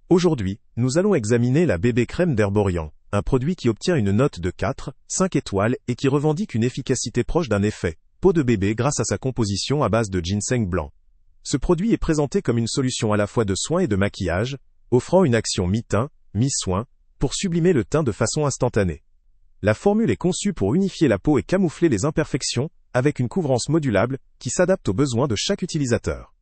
Aujourd'hui, nous allons examiner la bébé crème d'Herborian, un produit qui obtient une note de 4, 5 étoiles et qui revendique une efficacité proche d'un effet peau de bébé grâce à sa composition à base de ginseng blanc. Ce produit est présenté comme une solution à la fois de soins et de maquillage, offrant une action mi-teint, mi-soin, pour sublimer le teint de façon instantanée. La formule est conçue pour unifier la peau et camoufler les imperfections, avec une couvrance modulable qui s'adapte aux besoins de chaque utilisateur.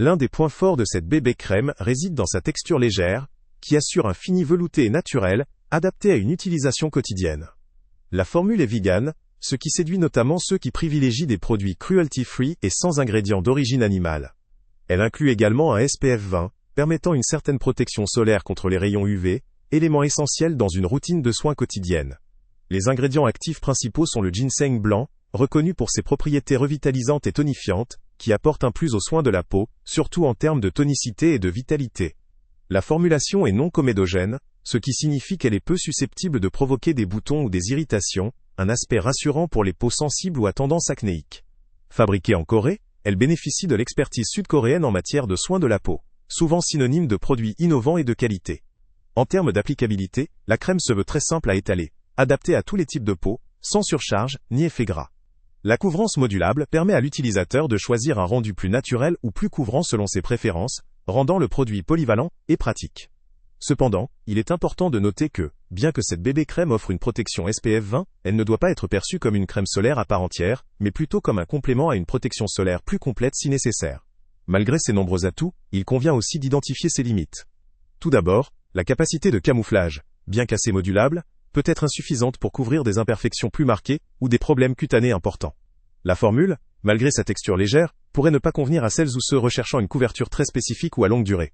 L'un des points forts de cette bébé crème réside dans sa texture légère, qui assure un fini velouté et naturel, adapté à une utilisation quotidienne. La formule est vegan, ce qui séduit notamment ceux qui privilégient des produits cruelty-free et sans ingrédients d'origine animale. Elle inclut également un SPF 20, permettant une certaine protection solaire contre les rayons UV, élément essentiel dans une routine de soins quotidienne. Les ingrédients actifs principaux sont le ginseng blanc, reconnu pour ses propriétés revitalisantes et tonifiantes, qui apportent un plus aux soins de la peau, surtout en termes de tonicité et de vitalité. La formulation est non comédogène, ce qui signifie qu'elle est peu susceptible de provoquer des boutons ou des irritations, un aspect rassurant pour les peaux sensibles ou à tendance acnéique. Fabriquée en Corée, elle bénéficie de l'expertise sud-coréenne en matière de soins de la peau, souvent synonyme de produits innovants et de qualité. En termes d'applicabilité, la crème se veut très simple à étaler, adaptée à tous les types de peau, sans surcharge ni effet gras. La couvrance modulable permet à l'utilisateur de choisir un rendu plus naturel ou plus couvrant selon ses préférences, rendant le produit polyvalent et pratique. Cependant, il est important de noter que, bien que cette bébé crème offre une protection SPF 20, elle ne doit pas être perçue comme une crème solaire à part entière, mais plutôt comme un complément à une protection solaire plus complète si nécessaire. Malgré ses nombreux atouts, il convient aussi d'identifier ses limites. Tout d'abord, la capacité de camouflage, bien qu'assez modulable, peut être insuffisante pour couvrir des imperfections plus marquées ou des problèmes cutanés importants. La formule, malgré sa texture légère, pourrait ne pas convenir à celles ou ceux recherchant une couverture très spécifique ou à longue durée.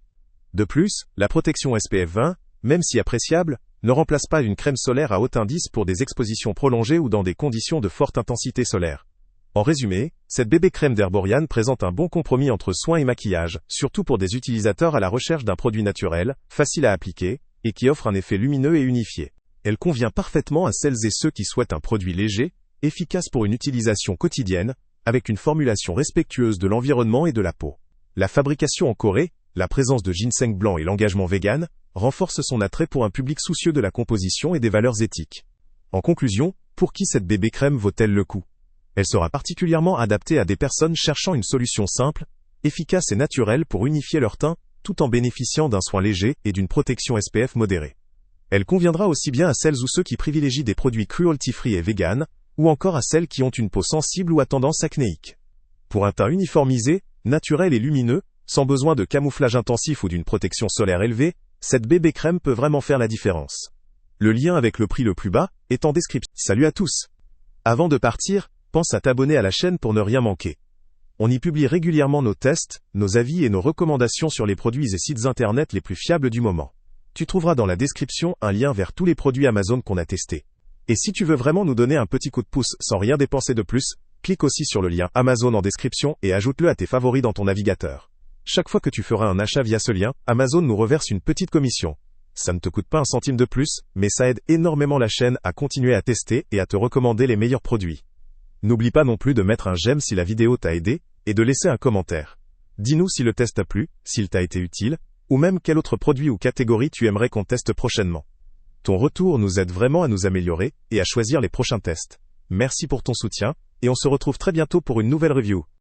De plus, la protection SPF 20, même si appréciable, ne remplace pas une crème solaire à haut indice pour des expositions prolongées ou dans des conditions de forte intensité solaire. En résumé, cette bébé crème d'Herborian présente un bon compromis entre soins et maquillage, surtout pour des utilisateurs à la recherche d'un produit naturel, facile à appliquer, et qui offre un effet lumineux et unifié. Elle convient parfaitement à celles et ceux qui souhaitent un produit léger, efficace pour une utilisation quotidienne, avec une formulation respectueuse de l'environnement et de la peau. La fabrication en Corée, la présence de ginseng blanc et l'engagement vegan, renforcent son attrait pour un public soucieux de la composition et des valeurs éthiques. En conclusion, pour qui cette bébé crème vaut-elle le coup ? Elle sera particulièrement adaptée à des personnes cherchant une solution simple, efficace et naturelle pour unifier leur teint, tout en bénéficiant d'un soin léger et d'une protection SPF modérée. Elle conviendra aussi bien à celles ou ceux qui privilégient des produits cruelty-free et vegan, ou encore à celles qui ont une peau sensible ou à tendance acnéique. Pour un teint uniformisé, naturel et lumineux, sans besoin de camouflage intensif ou d'une protection solaire élevée, cette bébé crème peut vraiment faire la différence. Le lien avec le prix le plus bas est en description. Salut à tous! Avant de partir, pense à t'abonner à la chaîne pour ne rien manquer. On y publie régulièrement nos tests, nos avis et nos recommandations sur les produits et sites internet les plus fiables du moment. Tu trouveras dans la description un lien vers tous les produits Amazon qu'on a testés. Et si tu veux vraiment nous donner un petit coup de pouce sans rien dépenser de plus, clique aussi sur le lien Amazon en description et ajoute-le à tes favoris dans ton navigateur. Chaque fois que tu feras un achat via ce lien, Amazon nous reverse une petite commission. Ça ne te coûte pas un centime de plus, mais ça aide énormément la chaîne à continuer à tester et à te recommander les meilleurs produits. N'oublie pas non plus de mettre un j'aime si la vidéo t'a aidé, et de laisser un commentaire. Dis-nous si le test t'a plu, s'il t'a été utile, ou même quel autre produit ou catégorie tu aimerais qu'on teste prochainement. Ton retour nous aide vraiment à nous améliorer et à choisir les prochains tests. Merci pour ton soutien, et on se retrouve très bientôt pour une nouvelle review.